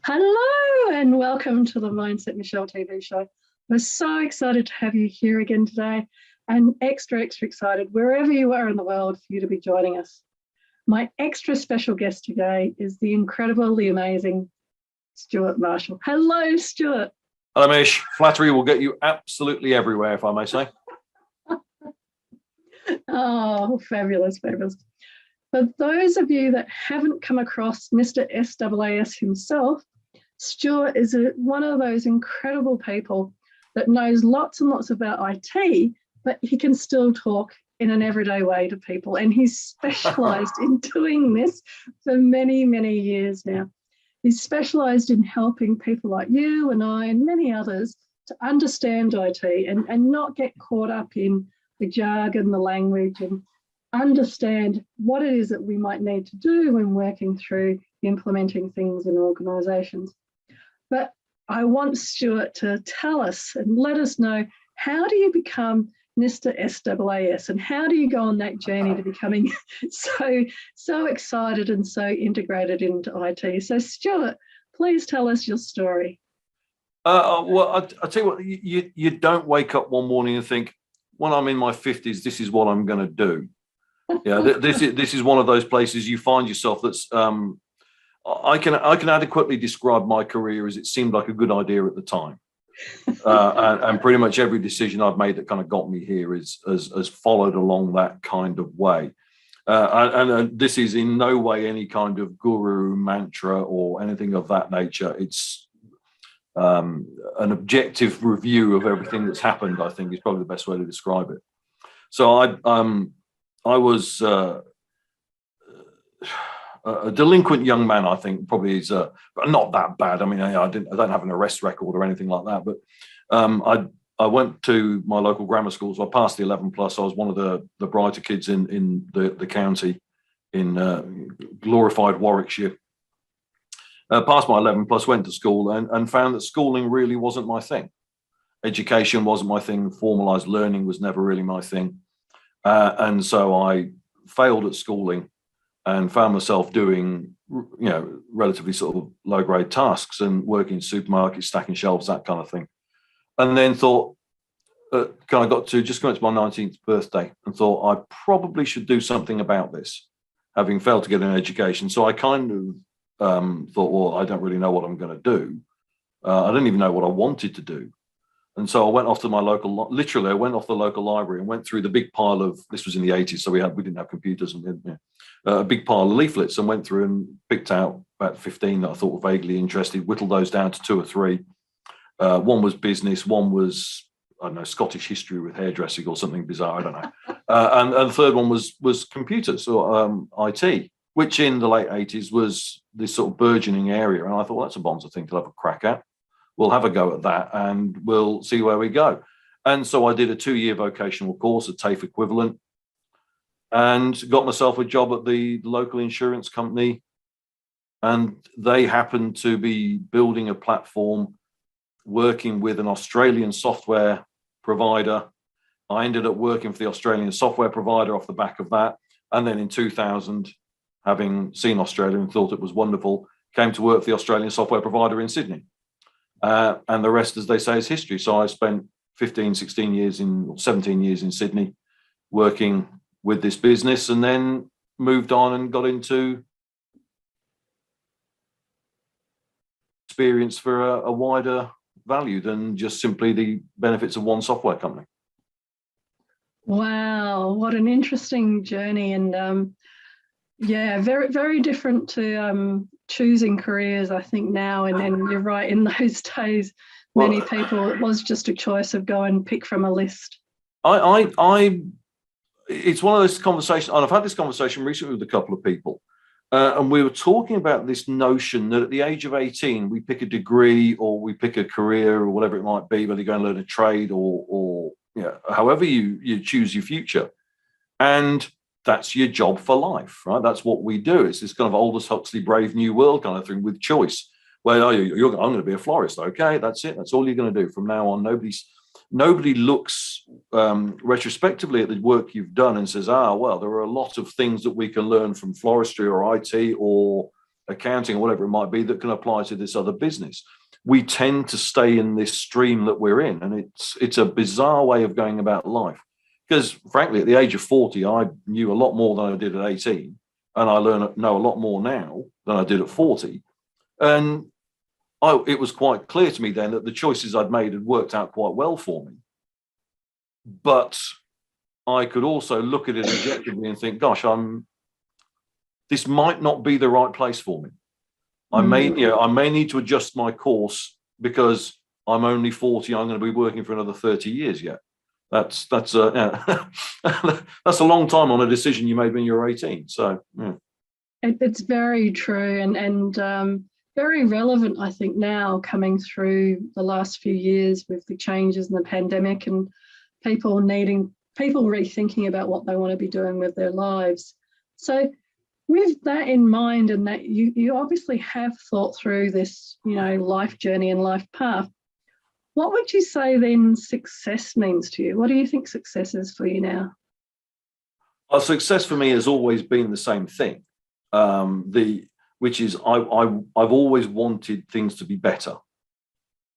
Hello and welcome to the Mindset Michelle TV show. We're so excited to have you here again today and extra excited wherever you are in the world for you to be joining us. My extra special guest today is the incredible, the amazing Stewart Marshall. Hello, Stewart. Hello, Mish. Flattery will get you absolutely everywhere, if I may say. Oh, fabulous, fabulous. For those of you that haven't come across Mr. SAAS himself, Stewart is one of those incredible people that knows lots and lots about IT, but he can still talk in an everyday way to people. And he's specialised in doing this for many, many years now. He's specialised in helping people like you and I and many others to understand IT and not get caught up in the jargon, the language, and understand what it is that we might need to do when working through implementing things in organisations. But I want Stewart to tell us and let us know, how do you become Mr. SAAS and how do you go on that journey to becoming so excited and so integrated into IT? So Stewart, please tell us your story. Well, I'll tell you what, you don't wake up one morning and think, when I'm in my 50s, this is what I'm going to do. Yeah, this is one of those places you find yourself that's I can adequately describe my career as it seemed like a good idea at the time. And pretty much every decision I've made that kind of got me here has followed along that kind of way. And this is in no way any kind of guru mantra or anything of that nature. It's an objective review of everything that's happened, I think, is probably the best way to describe it. So I was a delinquent young man, I think, probably is not that bad. I mean, I don't have an arrest record or anything like that, but I went to my local grammar school, so I passed the 11 plus. I was one of the brighter kids in the county in glorified Warwickshire. Passed my 11 plus, went to school and found that schooling really wasn't my thing. Education wasn't my thing. Formalized learning was never really my thing. And so I failed at schooling and found myself doing, relatively sort of low grade tasks and working in supermarkets, stacking shelves, that kind of thing. And then thought, got to my 19th birthday and thought I probably should do something about this, having failed to get an education. So I kind of thought, well, I don't really know what I'm going to do. I didn't even know what I wanted to do. And so I went off to my local, literally, I went off the local library and went through the big pile of, this was in the 80s, so we didn't have computers, and a big pile of leaflets, and went through and picked out about 15 that I thought were vaguely interested, whittled those down to 2 or 3. One was business, one was, I don't know, Scottish history with hairdressing or something bizarre, I don't know. And the third one was computers or IT, which in the late 80s was this sort of burgeoning area. And I thought, well, that's a bonzer thing to have a crack at. We'll have a go at that and we'll see where we go. And so I did a 2-year vocational course, a TAFE equivalent, and got myself a job at the local insurance company. And they happened to be building a platform working with an Australian software provider. I ended up working for the Australian software provider off the back of that. And then in 2000, having seen Australia and thought it was wonderful, came to work for the Australian software provider in Sydney. And the rest, as they say, is history. So I spent 17 years in Sydney working with this business, and then moved on and got into experience for a wider value than just simply the benefits of one software company. Wow, what an interesting journey. And very, very different to choosing careers, I think, now. And then you're right, in those days, many people, it was just a choice of go and pick from a list. It's one of those conversations, and I've had this conversation recently with a couple of people, and we were talking about this notion that at the age of 18, we pick a degree or we pick a career or whatever it might be, whether you go and learn a trade or however you choose your future. And that's your job for life, right? That's what we do. It's this kind of Aldous Huxley Brave New World kind of thing with choice. Well, I'm going to be a florist. Okay, that's it. That's all you're going to do from now on. Nobody looks retrospectively at the work you've done and says, well, there are a lot of things that we can learn from floristry or IT or accounting or whatever it might be that can apply to this other business. We tend to stay in this stream that we're in, and it's a bizarre way of going about life. Because frankly, at the age of 40, I knew a lot more than I did at 18, and I know a lot more now than I did at 40. And it was quite clear to me then that the choices I'd made had worked out quite well for me. But I could also look at it objectively and think, gosh, this might not be the right place for me. I may need to adjust my course because I'm only 40. I'm going to be working for another 30 years yet. That's a long time on a decision you made when you were 18. So yeah. It's very true and very relevant, I think, now coming through the last few years with the changes in the pandemic and people rethinking about what they want to be doing with their lives. So with that in mind, and that you obviously have thought through this, life journey and life path, what would you say then success means to you? What do you think success is for you now? Well, success for me has always been the same thing, which is I've always wanted things to be better.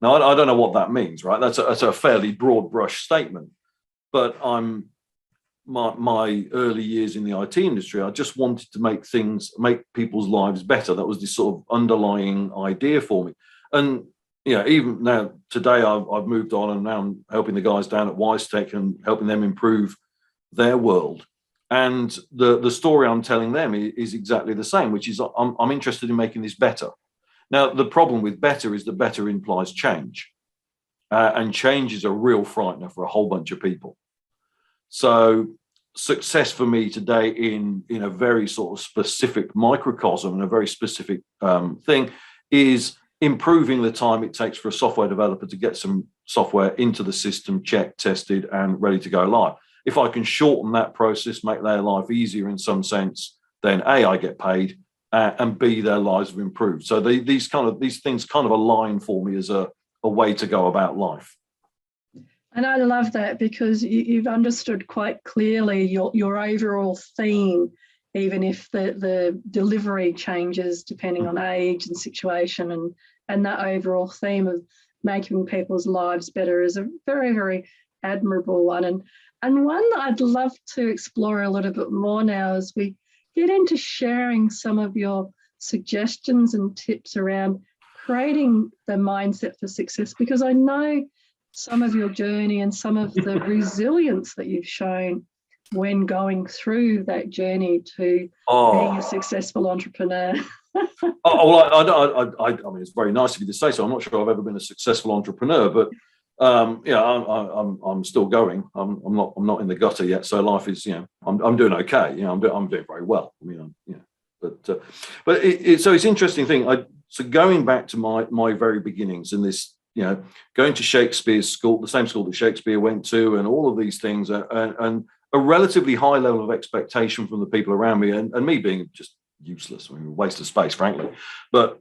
Now, I don't know what that means, right? That's a fairly broad brush statement, but my early years in the IT industry, I just wanted to make people's lives better. That was this sort of underlying idea for me. And even now today, I've moved on, and now I'm helping the guys down at WiseTech and helping them improve their world. And the story I'm telling them is exactly the same, which is I'm interested in making this better. Now, the problem with better is that better implies change, and change is a real frightener for a whole bunch of people. So success for me today in a very sort of specific microcosm and a very specific thing is improving the time it takes for a software developer to get some software into the system, checked, tested, and ready to go live. If I can shorten that process, make their life easier in some sense, then A, I get paid, and B, their lives have improved. So these things kind of align for me as a way to go about life. And I love that because you've understood quite clearly your overall theme, even if the delivery changes depending on age and situation, and that overall theme of making people's lives better is a very, very admirable one. And one that I'd love to explore a little bit more now as we get into sharing some of your suggestions and tips around creating the mindset for success, because I know some of your journey and some of the resilience that you've shown when going through that journey to being a successful entrepreneur. I mean, it's very nice of you to say so. I'm not sure I've ever been a successful entrepreneur, but I'm still going. I'm not in the gutter yet. So life is, I'm doing okay. I'm doing very well. I mean, so it's an interesting thing. So going back to my very beginnings in this, going to Shakespeare's school, the same school that Shakespeare went to, and all of these things, and a relatively high level of expectation from the people around me, and me being just useless, a waste of space, frankly. But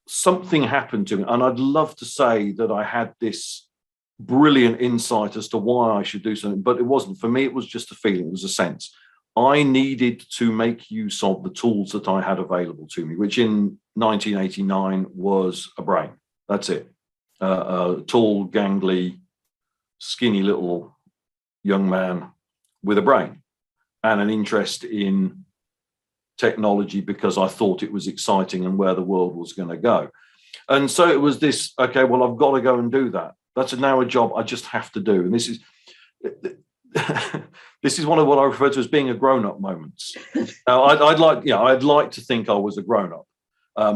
something happened to me, and I'd love to say that I had this brilliant insight as to why I should do something, but it wasn't. For me, it was just a feeling, it was a sense. I needed to make use of the tools that I had available to me, which in 1989 was a brain. That's it. A tall, gangly, skinny little young man with a brain and an interest in technology because I thought it was exciting and where the world was going to go. And so it was this, okay, well, I've got to go and do that. That's now a job I just have to do. And this is this is one of what I refer to as being a grown-up moments. Now, I'd like to think I was a grown-up,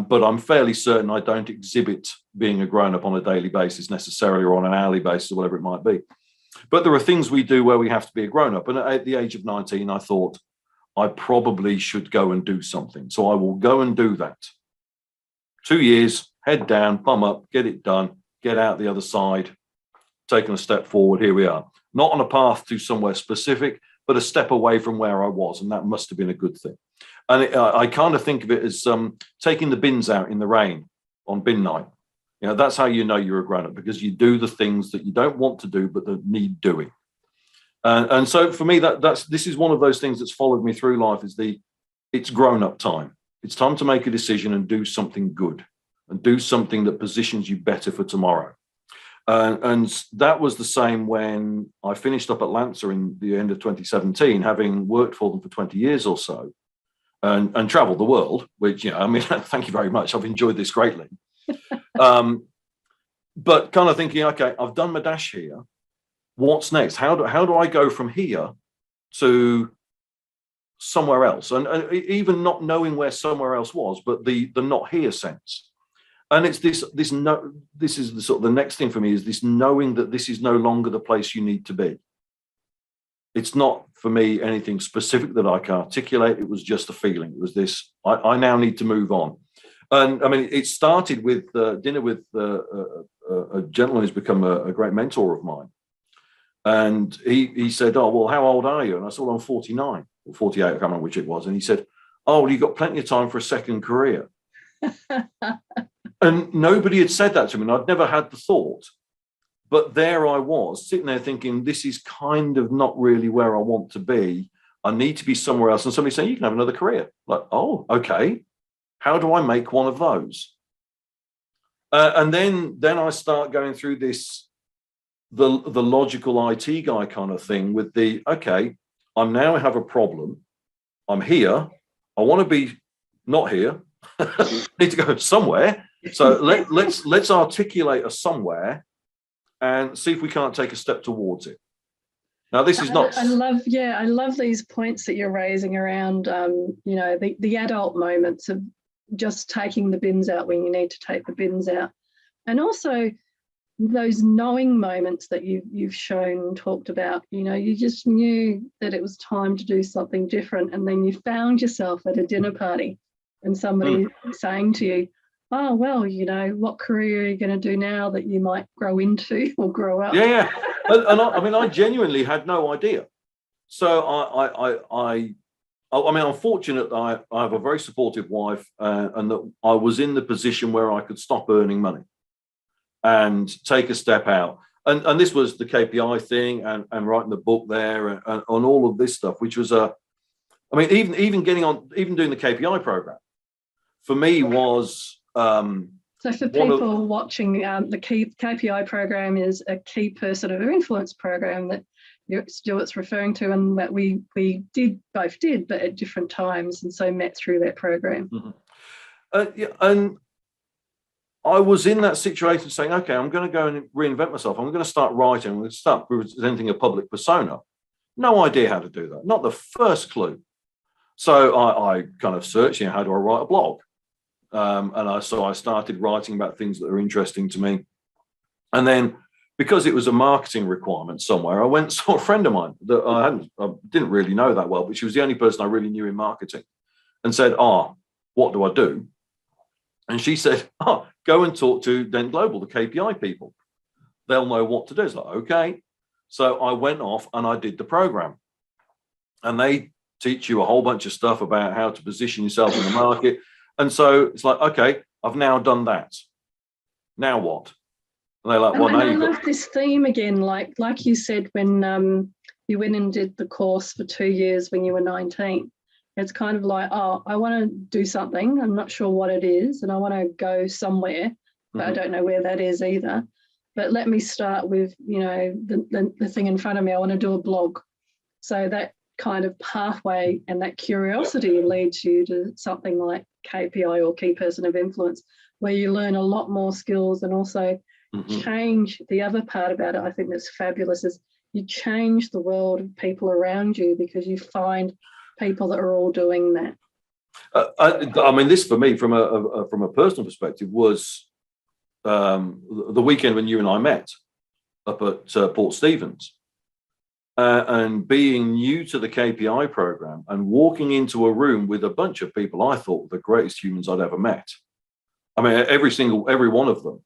but I'm fairly certain I don't exhibit being a grown-up on a daily basis necessarily, or on an hourly basis, or whatever it might be. But there are things we do where we have to be a grown-up. And at the age of 19, I thought I probably should go and do something. So I will go and do that. 2 years, head down, bum up, get it done, get out the other side, taking a step forward. Here we are. Not on a path to somewhere specific, but a step away from where I was. And that must have been a good thing. And I kind of think of it as taking the bins out in the rain on bin night. That's how you know you're a grown-up, because you do the things that you don't want to do, but that need doing. And so for me, this is one of those things that's followed me through life, is it's grown-up time. It's time to make a decision and do something good, and do something that positions you better for tomorrow. And that was the same when I finished up at Lancer in the end of 2017, having worked for them for 20 years or so, and traveled the world, which, I mean, thank you very much. I've enjoyed this greatly. But kind of thinking, okay, I've done my dash here. What's next? How do I go from here to somewhere else? And even not knowing where somewhere else was, but the not here sense. And it's this is the sort of the next thing for me, is this knowing that this is no longer the place you need to be. It's not for me anything specific that I can articulate. It was just a feeling. It was this, I now need to move on. And I mean, it started with dinner with a gentleman who's become a great mentor of mine. And he said, oh, well, how old are you? And I said, well, I'm 49 or 48, I can't remember which it was. And he said, oh, well, you've got plenty of time for a second career. And nobody had said that to me, and I'd never had the thought. But there I was, sitting there thinking, this is kind of not really where I want to be. I need to be somewhere else. And somebody saying, you can have another career. Like, oh, okay. How do I make one of those? And then I start going through this, the logical IT guy kind of thing with the, okay, I now have a problem. I'm here. I want to be not here. Need to go somewhere. So let's articulate a somewhere and see if we can't take a step towards it. Now, this is not. I love these points that you're raising around, the adult moments of just taking the bins out when you need to take the bins out, and also those knowing moments that you've shown and talked about. You just knew that it was time to do something different, and then you found yourself at a dinner party, and somebody saying to you, oh, well, what career are you going to do now that you might grow into or grow up? Yeah. And I genuinely had no idea. So I mean, I'm fortunate that I have a very supportive wife, and that I was in the position where I could stop earning money and take a step out. And this was the KPI thing, and writing the book there, and all of this stuff, which was even doing the KPI program for me was. So for people watching, the KPI program is a key person of influence program that Stewart's referring to, and that we both did, but at different times, and so met through that program. Mm-hmm. And I was in that situation saying, okay, I'm going to go and reinvent myself. I'm going to start writing. I'm going to start presenting a public persona. No idea how to do that. Not the first clue. So I kind of searched, how do I write a blog? So I started writing about things that are interesting to me. And then, because it was a marketing requirement somewhere, I went and saw a friend of mine that I didn't really know that well, but she was the only person I really knew in marketing, and said, what do I do? And she said, go and talk to Dent Global, the KPI people. They'll know what to do. It's like, okay. So I went off and I did the program. And they teach you a whole bunch of stuff about how to position yourself in the market. And so it's like, okay, I've now done that. Now what? And they're like, well, now you've got... I love this theme again, like you said, when you went and did the course for 2 years when you were 19. It's kind of like, I want to do something. I'm not sure what it is, and I want to go somewhere, but I don't know where that is either. But let me start with, the thing in front of me. I want to do a blog. So that kind of pathway and that curiosity leads you to something like KPI, or key person of influence, where you learn a lot more skills, and also change. The other part about it, I think that's fabulous, is you change the world of people around you, because you find people that are all doing that. I mean, this for me, from a personal perspective, was the weekend when you and I met up at Port Stephens, and being new to the KPI program and walking into a room with a bunch of people I thought were the greatest humans I'd ever met. I mean, every one of them.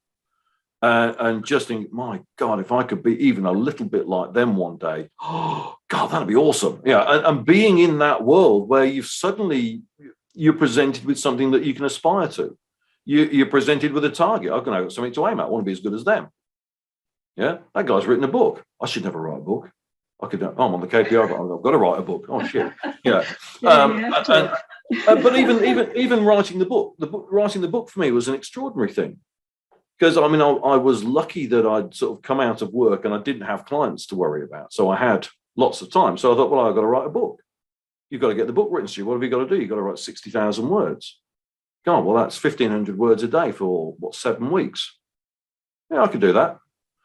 And just think, my God, if I could be even a little bit like them one day, oh God, that'd be awesome. Yeah, and being in that world where you're presented with something that you can aspire to. You're presented with a target. I've got something to aim at. I want to be as good as them. Yeah, that guy's written a book. I should never write a book. I'm on the KPI, but I've got to write a book. Oh shit. Yeah. But even writing the book for me was an extraordinary thing, because I mean I was lucky that I'd sort of come out of work and I didn't have clients to worry about, so I had lots of time. So I thought, well, I've got to write a book. You've got to get the book written, Stu. What have you got to do? You've got to write 60,000 words. God, well, that's 1,500 words a day for 7 weeks. Yeah, I could do that.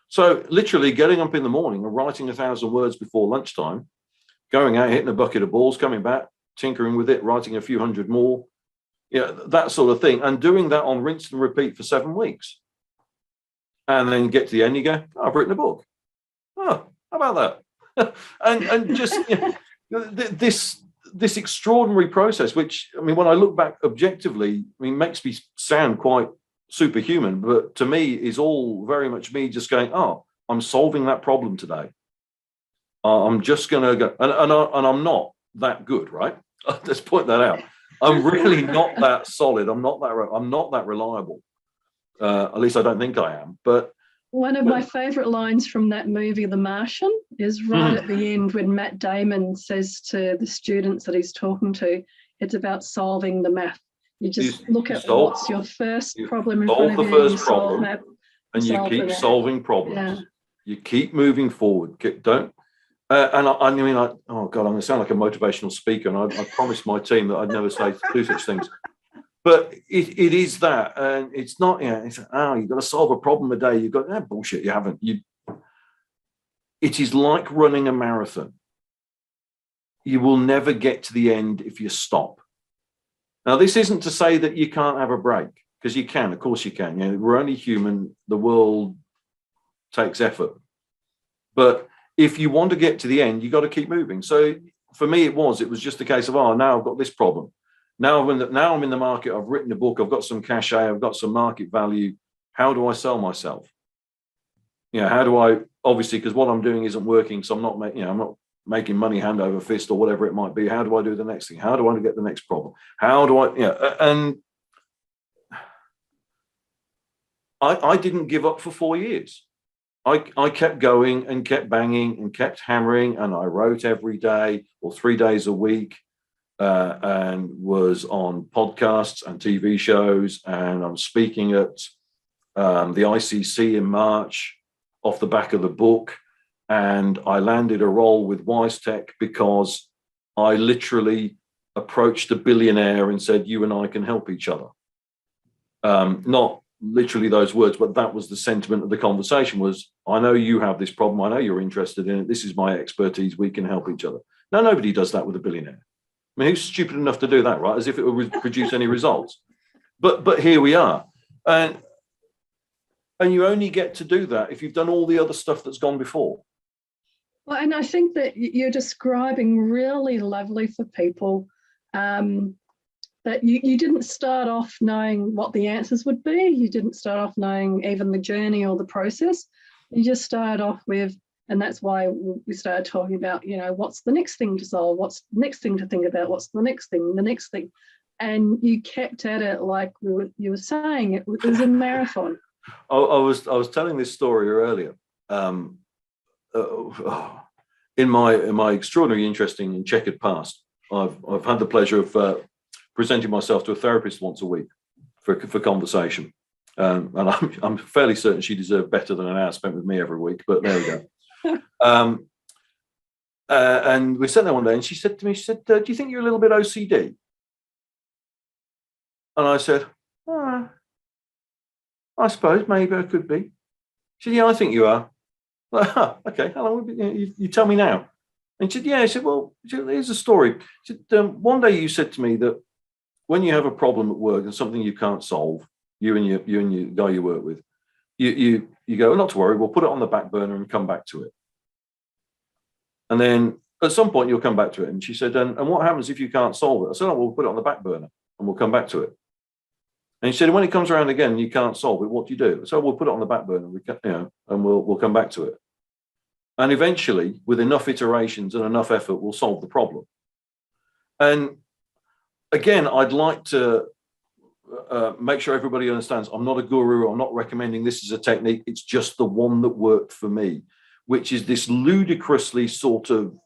So literally getting up in the morning and writing 1,000 words before lunchtime, going out, hitting a bucket of balls, coming back, tinkering with it, writing a few hundred more, that sort of thing, and doing that on rinse and repeat for 7 weeks. And then get to the end, you go, oh, I've written a book. Oh, how about that? and just this extraordinary process, which, I mean, when I look back objectively, I mean, makes me sound quite superhuman, but to me is all very much me just going, oh, I'm solving that problem today. I'm just going to go, and I'm not that good, right? Let's point that out. I'm really not that solid. I'm not that reliable. At least I don't think I am. But one of my favorite lines from that movie, The Martian, is right at the end when Matt Damon says to the students that he's talking to, it's about solving the math. You just look at what's your first problem in front of you. Solve the first problem, and you keep solving problems. Yeah. You keep moving forward. Don't. I mean, oh God, I'm going to sound like a motivational speaker, and I promised my team that I'd never do such things. But it is that, and it's not. It's you've got to solve a problem a day. You've got bullshit. You haven't. It is like running a marathon. You will never get to the end if you stop. Now, this isn't to say that you can't have a break, because you can. Of course, you can. We're only human. The world takes effort, but if you want to get to the end, you got to keep moving. So for me, it was just a case of, now I've got this problem. Now I'm in the market. I've written a book. I've got some cachet. I've got some market value. How do I sell myself? How do I, obviously, because what I'm doing isn't working. So I'm not making money hand over fist or whatever it might be. How do I do the next thing? How do I get the next problem? How do I, and I didn't give up for 4 years. I kept going and kept banging and kept hammering, and I wrote every day or 3 days a week, and was on podcasts and TV shows, and I'm speaking at the ICC in March off the back of the book, and I landed a role with WiseTech because I literally approached a billionaire and said, you and I can help each other. Not literally those words, but that was the sentiment of the conversation was, I know you have this problem. I know you're interested in it. This is my expertise. We can help each other. Now, nobody does that with a billionaire. I mean, who's stupid enough to do that, right? As if it would produce any results. But here we are. And you only get to do that if you've done all the other stuff that's gone before. Well, and I think that you're describing really lovely for people that you didn't start off knowing what the answers would be. You didn't start off knowing even the journey or the process. You just started off with, and that's why we started talking about, what's the next thing to solve? What's the next thing to think about? What's the next thing? And you kept at it like you were saying, it was a marathon. I was telling this story earlier. In my extraordinarily interesting and checkered past, I've had the pleasure of presenting myself to a therapist once a week for conversation, and I'm fairly certain she deserved better than an hour spent with me every week. But there we go. And we sat there one day, and she said to me, "Do you think you're a little bit OCD?" And I said, "I suppose maybe I could be." She said, "Yeah, I think you are." Okay, how long would you tell me now? And she said, "Yeah." I said, "Well, here's a story." She said, "One day you said to me that when you have a problem at work and something you can't solve, you and your guy you work with, you go, not to worry, we'll put it on the back burner and come back to it. And then at some point you'll come back to it." And she said, and what happens if you can't solve it? I said, "Oh, we'll put it on the back burner and we'll come back to it." And she said, "When it comes around again and you can't solve it, what do you do?" So we'll put it on the back burner, and we'll come back to it. And eventually, with enough iterations and enough effort, we'll solve the problem. And again, I'd like to make sure everybody understands I'm not a guru. I'm not recommending this as a technique. It's just the one that worked for me, which is this ludicrously sort of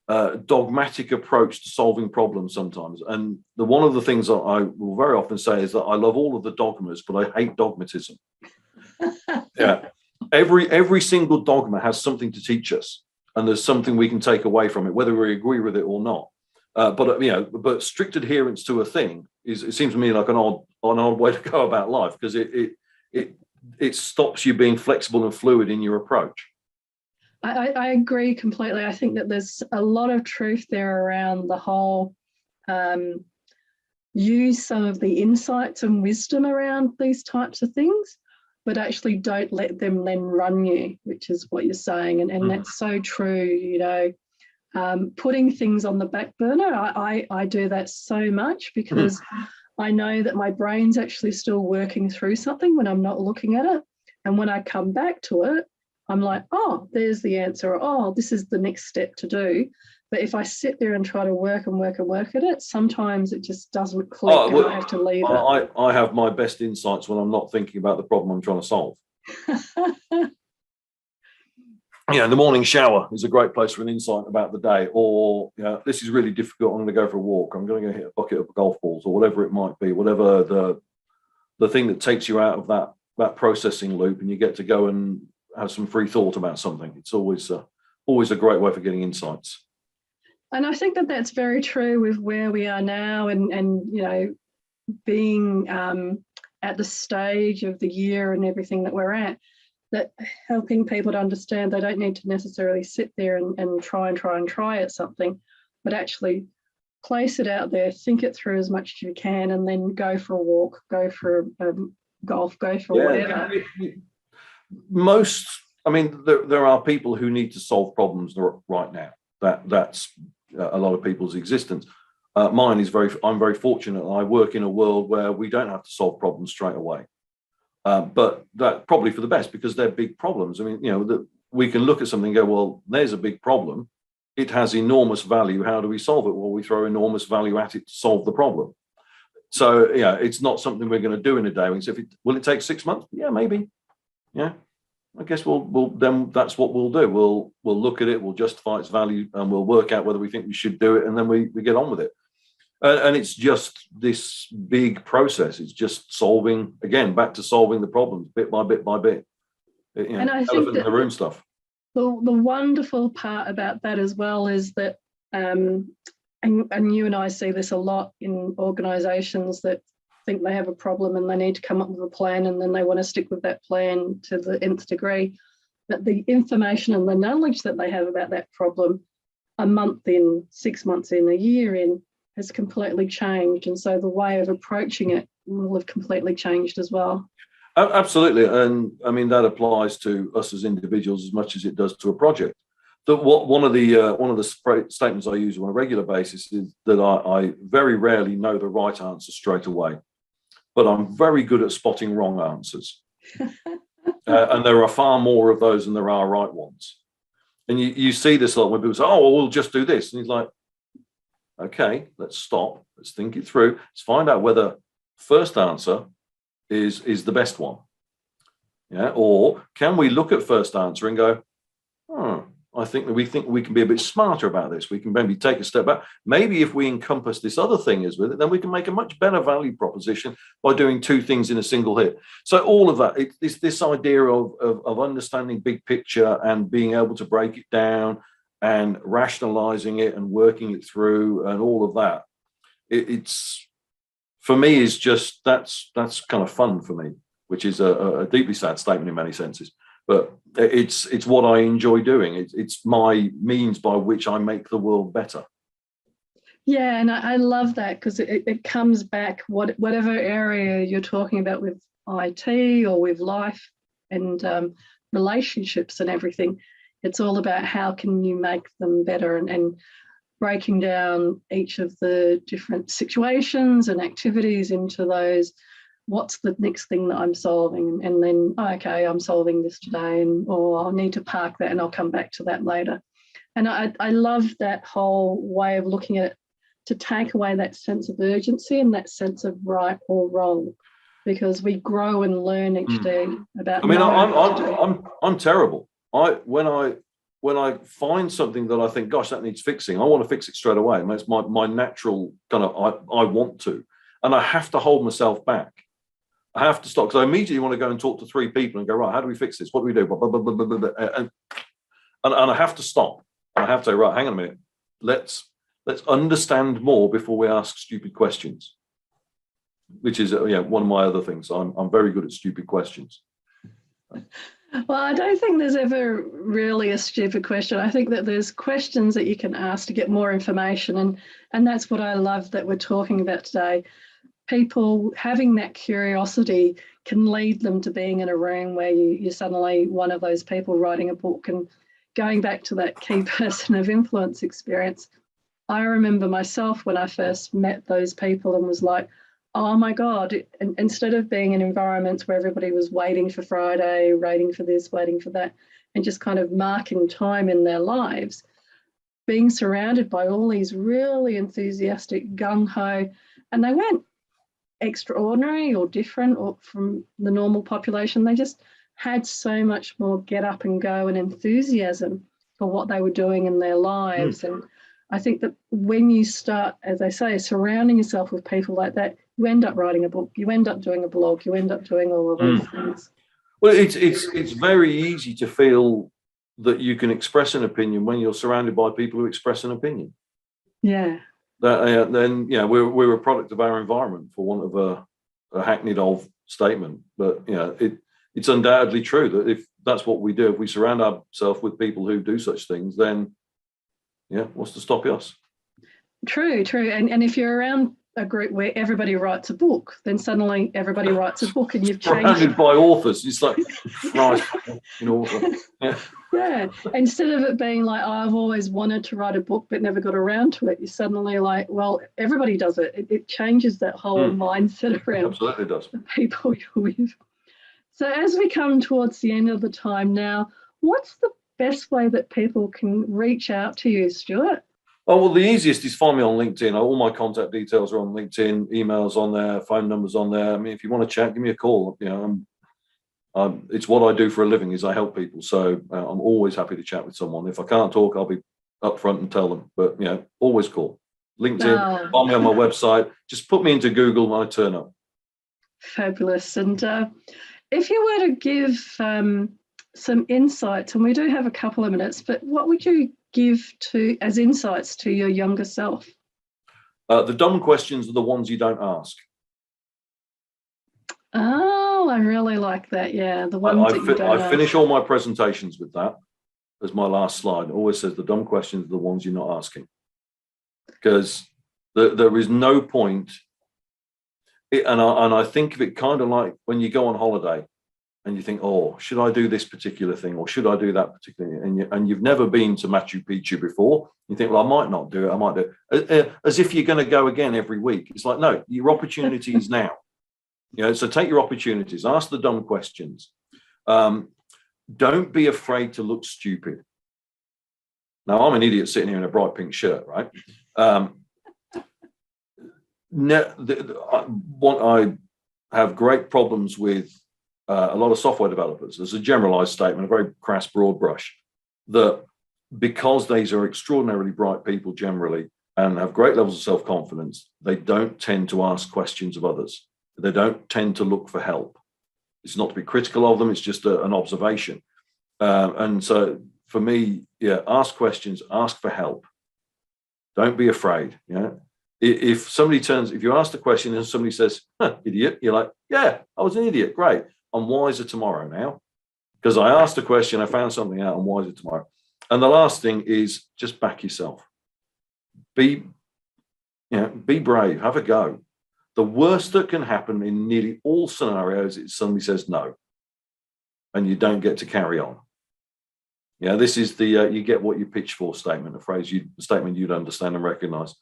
dogmatic approach to solving problems sometimes. And one of the things that I will very often say is that I love all of the dogmas, but I hate dogmatism. Yeah. Every single dogma has something to teach us, and there's something we can take away from it, whether we agree with it or not. But strict adherence to a thing it seems to me like an odd way to go about life, because it stops you being flexible and fluid in your approach. I agree completely. I think that there's a lot of truth there around the whole use some of the insights and wisdom around these types of things, but actually don't let them then run you, which is what you're saying. And that's so true, putting things on the back burner. I do that so much because I know that my brain's actually still working through something when I'm not looking at it. And when I come back to it, I'm like, oh, there's the answer. Or, oh, this is the next step to do. But if I sit there and try to work at it, sometimes it just doesn't click and I have to leave it. I have my best insights when I'm not thinking about the problem I'm trying to solve. The morning shower is a great place for an insight about the day. Or, this is really difficult. I'm going to go for a walk. I'm going to go hit a bucket of golf balls, or whatever it might be, whatever the thing that takes you out of that processing loop, and you get to go and have some free thought about something. It's always a great way for getting insights. And I think that that's very true with where we are now, and being at the stage of the year and everything that we're at, that helping people to understand they don't need to necessarily sit there and try at something, but actually place it out there, think it through as much as you can, and then go for a walk, go for golf, go for whatever. There are people who need to solve problems right now. That's a lot of people's existence. Mine is I'm very fortunate. I work in a world where we don't have to solve problems straight away. But that probably for the best, because they're big problems. We can look at something and go, well, there's a big problem. It has enormous value. How do we solve it? Well, we throw enormous value at it to solve the problem. So, it's not something we're going to do in a day. We say, will it take 6 months? Yeah, maybe. Yeah. I guess then that's what we'll do. We'll look at it, we'll justify its value, and we'll work out whether we think we should do it, and then we get on with it. And it's just this big process. It's just back to solving the problems bit by bit by bit. And I think elephant in the room stuff. The wonderful part about that as well is that, and you and I see this a lot in organisations that think they have a problem and they need to come up with a plan, and then they want to stick with that plan to the nth degree. But the information and the knowledge that they have about that problem a month in, 6 months in, a year in, has completely changed. And so the way of approaching it will have completely changed as well. Absolutely. And that applies to us as individuals as much as it does to a project. One of the statements I use on a regular basis is that I very rarely know the right answer straight away, but I'm very good at spotting wrong answers. And there are far more of those than there are right ones. And you see this a lot when people say, oh, well, we'll just do this. And he's like, okay, let's stop. Let's think it through. Let's find out whether first answer is the best one. Yeah. Or can we look at first answer and go, I think we can be a bit smarter about this. We can maybe take a step back. Maybe if we encompass this other thing as with it, then we can make a much better value proposition by doing two things in a single hit. So all of that, it's this idea of understanding big picture and being able to break it down and rationalizing it and working it through and all of that. It's for me is just that's kind of fun for me, which is a deeply sad statement in many senses. But it's what I enjoy doing. It's my means by which I make the world better. Yeah, and I love that, because it comes back, whatever area you're talking about with IT or with life and relationships and everything, it's all about how can you make them better, and breaking down each of the different situations and activities into those. What's the next thing that I'm solving? And then, okay, I'm solving this today, or I'll need to park that and I'll come back to that later. And I love that whole way of looking at it, to take away that sense of urgency and that sense of right or wrong, because we grow and learn each day about. I'm terrible. When I when I find something that I think, gosh, that needs fixing, I want to fix it straight away. And that's my natural kind of, I want to. And I have to hold myself back. I have to stop, because I immediately want to go and talk to 3 people and go, right, how do we fix this? What do we do? Blah, blah, blah, blah, blah, blah. And I have to stop. I have to say, right, hang on a minute. Let's understand more before we ask stupid questions, which is one of my other things. I'm very good at stupid questions. Well, I don't think there's ever really a stupid question. I think that there's questions that you can ask to get more information. And that's what I love that we're talking about today. People having that curiosity can lead them to being in a room where you're suddenly one of those people writing a book. And going back to that key person of influence experience, I remember myself when I first met those people and was like, oh my God, instead of being in environments where everybody was waiting for Friday, waiting for this, waiting for that, and just kind of marking time in their lives, being surrounded by all these really enthusiastic, gung-ho, and they weren't extraordinary or different or from the normal population. They just had so much more get up and go and enthusiasm for what they were doing in their lives. And I think that when you start, as I say, surrounding yourself with people like that, you end up writing a book, you end up doing a blog, you end up doing all of those things. Well, it's very easy to feel that you can express an opinion when you're surrounded by people who express an opinion. Yeah. Then we're a product of our environment, for want of a hackneyed old statement. But it's undoubtedly true that if that's what we do, if we surround ourselves with people who do such things, then what's to stop us? True. And if you're around a group where everybody writes a book, then suddenly everybody writes a book and you've changed. Surrounded by authors. It's like, Christ, an author. Yeah. Instead of it being like, I've always wanted to write a book but never got around to it, you're suddenly like, well, everybody does it. It changes that whole mindset around Absolutely does. The people you're with. So as we come towards the end of the time now, what's the best way that people can reach out to you, Stewart? Oh, well, the easiest is find me on LinkedIn. All my contact details are on LinkedIn, emails on there, phone numbers on there. I mean, if you want to chat, give me a call. It's what I do for a living, is I help people. So I'm always happy to chat with someone. If I can't talk, I'll be upfront and tell them. But, always call. LinkedIn, find me on my website. Just put me into Google and I turn up. Fabulous. And if you were to give some insights, and we do have a couple of minutes, but what would you give as insights to your younger self? The dumb questions are the ones you don't ask. Oh, I really like that. Yeah, the ones that you don't ask. I finish all my presentations with that as my last slide. It always says the dumb questions are the ones you're not asking, because there is no point. And I think of it kind of like when you go on holiday and you think, oh, should I do this particular thing or should I do that particular thing? And you've never been to Machu Picchu before. You think, well, I might not do it. I might do it. As if you're going to go again every week. It's like, no, your opportunity is now. So take your opportunities. Ask the dumb questions. Don't be afraid to look stupid. Now, I'm an idiot sitting here in a bright pink shirt, right? I have great problems with a lot of software developers. There's a generalized statement, a very crass broad brush, that because these are extraordinarily bright people generally and have great levels of self-confidence, they don't tend to ask questions of others. They don't tend to look for help. It's not to be critical of them, it's just an observation. And so for me, ask questions, ask for help. Don't be afraid. If you ask the question and somebody says, idiot, you're like, yeah, I was an idiot, great. I'm wiser tomorrow now because I asked a question, I found something out, I'm wiser tomorrow. And the last thing is just back yourself. Be brave, have a go. The worst that can happen in nearly all scenarios is somebody says no and you don't get to carry on. This is the you get what you pitch for statement, a statement you'd understand and recognize.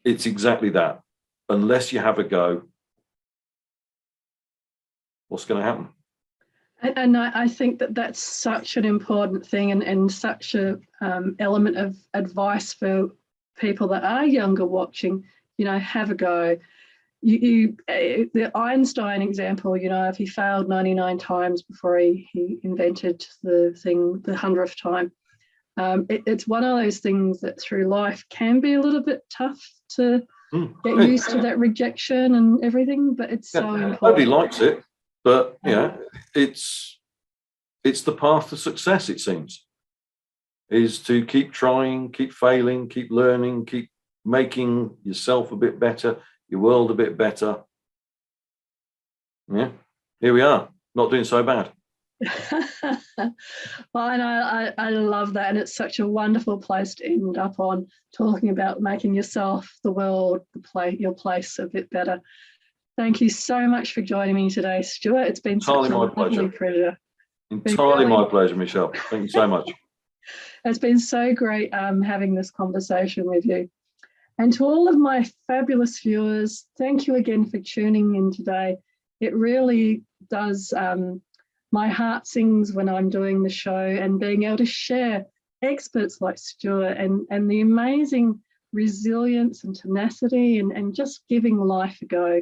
It's exactly that. Unless you have a go, what's going to happen? And I think that that's such an important thing and such a element of advice for people that are younger watching, have a go. The Einstein example, if he failed 99 times before he invented the thing the 100th time, It's one of those things that through life can be a little bit tough to get used to that rejection and everything, but it's so important. Nobody likes it, but it's the path to success, it seems, is to keep trying, keep failing, keep learning, keep making yourself a bit better, your world a bit better. Yeah, here we are, not doing so bad. Well, and I love that, and it's such a wonderful place to end up on, talking about making yourself, the world, your place a bit better. Thank you so much for joining me today, Stewart. It's been such a lovely pleasure. Entirely my pleasure, Michelle. Thank you so much. It's been so great having this conversation with you. And to all of my fabulous viewers, thank you again for tuning in today. It really does, my heart sings when I'm doing the show, and being able to share experts like Stewart and the amazing resilience and tenacity and just giving life a go.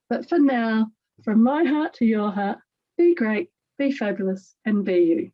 But for now, from my heart to your heart, be great, be fabulous, and be you.